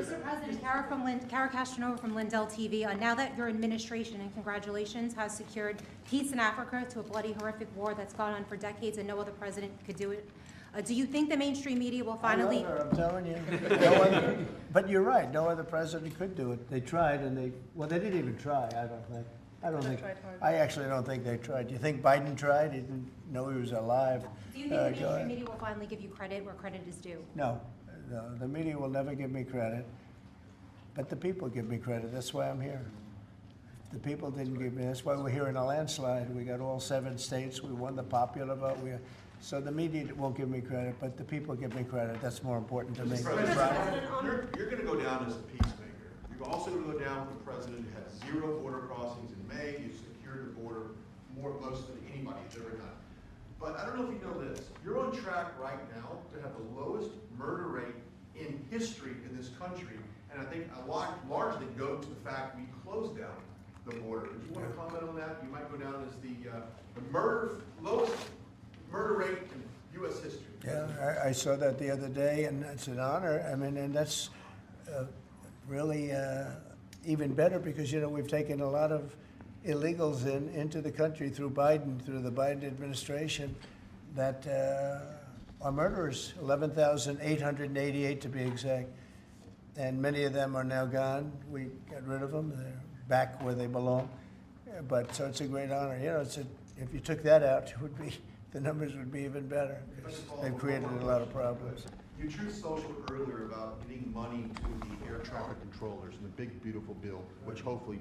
Mr. President, Kara Castronova from Lindell TV. Now that your administration, and congratulations, has secured peace in Africa to a bloody, horrific war that's gone on for decades and no other president could do it, do you think the mainstream media will finally... I'm telling you. No other, but you're right, no other president could do it. They tried and they didn't even try, I don't think. I actually don't think they tried. Do you think Biden tried? He didn't know he was alive. Do you think the mainstream media will finally give you credit where credit is due? No, the media will never give me credit, but the people give me credit. That's why I'm here. The people didn't give me, that's why we're here in a landslide. We got all 7 states, we won the popular vote. So the media won't give me credit, but the people give me credit. That's more important to me. You're going to go down as a peacemaker. You're also going to go down with the president who had 0 border crossings in May. You secured the border most than anybody has ever done. But I don't know if you know this. You're on track right now to have the lowest murder rate in history in this country. And I think a lot largely go to the fact we closed down the border. Do you want to comment on that? You might go down as the lowest murder rate in U.S. history. Yeah, I saw that the other day, and it's an honor. I mean, and that's really even better because, you know, we've taken a lot of illegals into the country through the Biden administration that are murderers, 11,888 to be exact. And many of them are now gone. We got rid of them. They're back where they belong. But so it's a great honor. You know, if you took that out, the numbers would be even better. They've created a lot of problems. You Truth Social earlier about getting money to the air traffic controllers and the big, beautiful bill, which hopefully,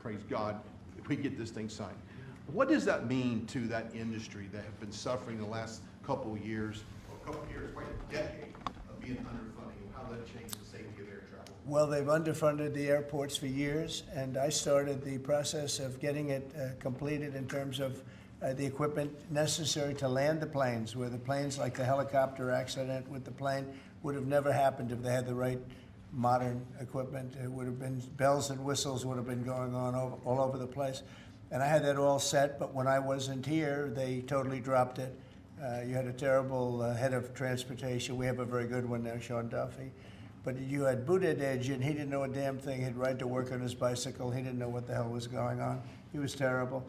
praise God, if we get this thing signed. What does that mean to that industry that have been suffering the last couple of years, quite a decade of being underfunding, and how that changed the safety of air travel? Well, they've underfunded the airports for years, and I started the process of getting it completed in terms of the equipment necessary to land the planes, where the planes, like the helicopter accident with the plane, would have never happened if they had the right modern equipment. It would have been, bells and whistles would have been going on all over the place. And I had that all set, but when I wasn't here, they totally dropped it. You had a terrible head of transportation. We have a very good one now, Sean Duffy. But you had Buttigieg, and he didn't know a damn thing. He'd ride to work on his bicycle. He didn't know what the hell was going on. He was terrible.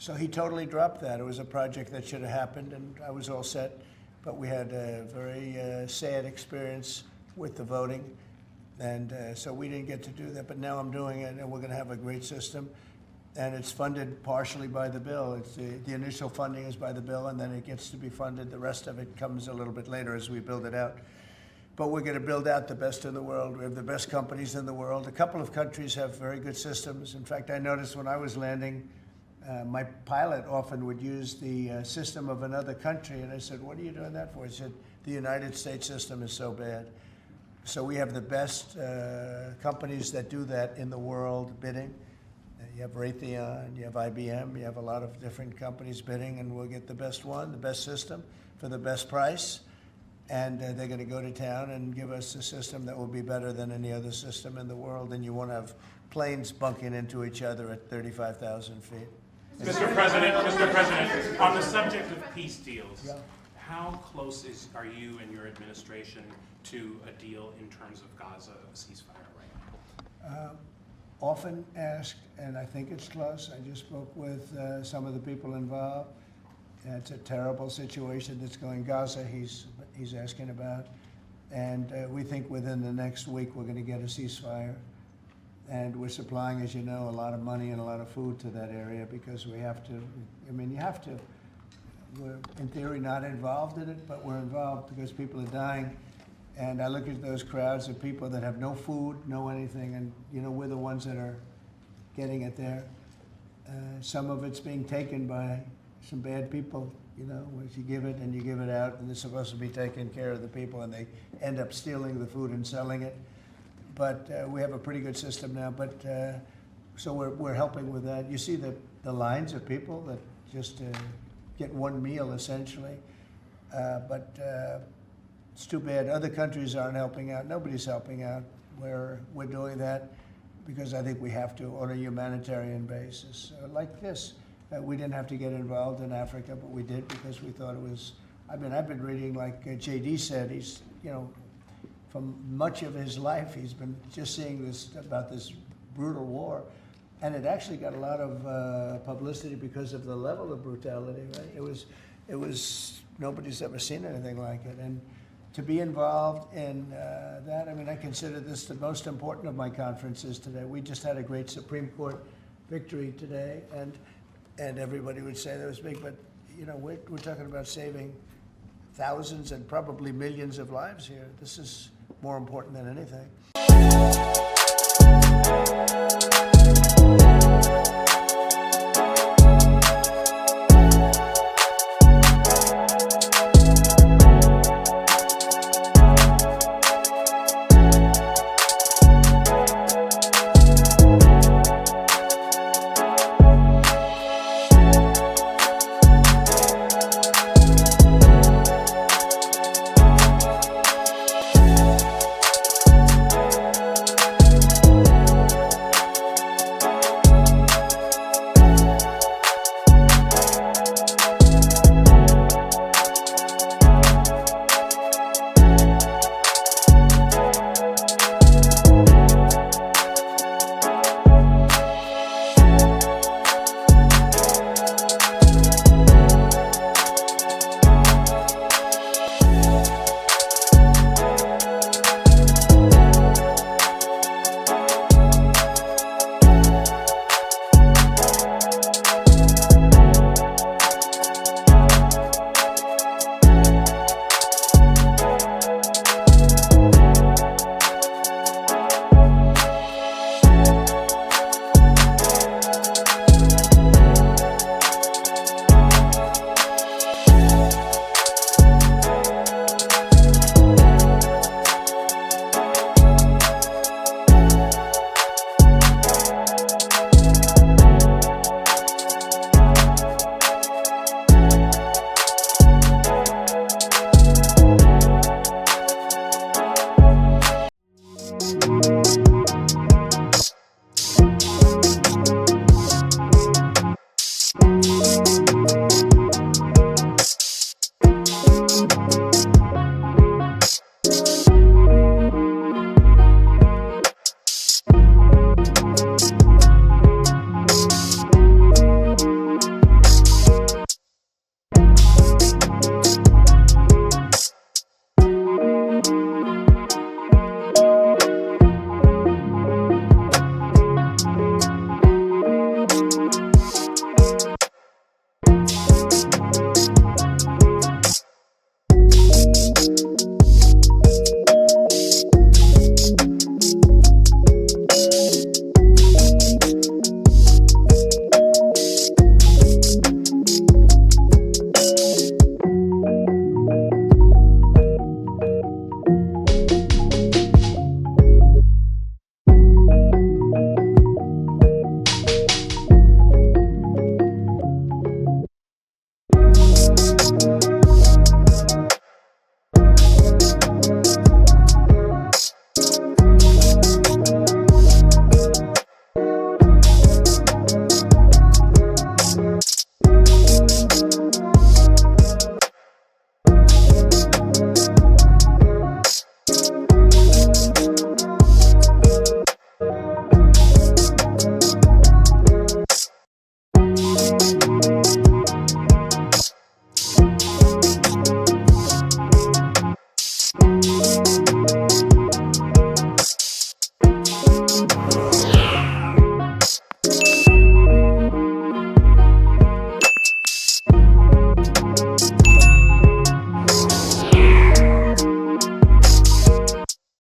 So he totally dropped that. It was a project that should have happened, and I was all set. But we had a very sad experience with the voting, and so we didn't get to do that. But now I'm doing it, and we're going to have a great system. And it's funded partially by the bill. It's the initial funding is by the bill, and then it gets to be funded. The rest of it comes a little bit later as we build it out. But we're going to build out the best in the world. We have the best companies in the world. A couple of countries have very good systems. In fact, I noticed when I was landing, my pilot often would use the system of another country, and I said, what are you doing that for? He said, the United States system is so bad. So we have the best companies that do that in the world bidding. You have Raytheon, you have IBM, you have a lot of different companies bidding, and we'll get the best one, the best system for the best price. And they're going to go to town and give us a system that will be better than any other system in the world, and you won't have planes bunking into each other at 35,000 feet. Mr. President, on the subject of peace deals, yeah. How close are you and your administration to a deal in terms of Gaza ceasefire right now? Often asked, and I think it's close. I just spoke with some of the people involved. It's a terrible situation that's going Gaza, he's asking about. And we think within the next week we're going to get a ceasefire. And we're supplying, as you know, a lot of money and a lot of food to that area because we have to, I mean, you have to. We're, in theory, not involved in it, but we're involved because people are dying. And I look at those crowds of people that have no food, no anything, and, you know, we're the ones that are getting it there. Some of it's being taken by some bad people, you know, once you give it and you give it out, and they're supposed to be taking care of the people, and they end up stealing the food and selling it. But we have a pretty good system now, but so we're helping with that. You see the lines of people that just get one meal, essentially. But it's too bad. Other countries aren't helping out. Nobody's helping out. We're doing that because I think we have to on a humanitarian basis. Like this, we didn't have to get involved in Africa, but we did because we thought it was, I mean, I've been reading, like J.D. said, he's, you know, from much of his life. He's been just seeing this about this brutal war, and it actually got a lot of publicity because of the level of brutality. Right? It was nobody's ever seen anything like it, and to be involved in that, I mean, I consider this the most important of my conferences today. We just had a great Supreme Court victory today, and everybody would say that was big, but you know, we're talking about saving thousands and probably millions of lives here. This is more important than anything.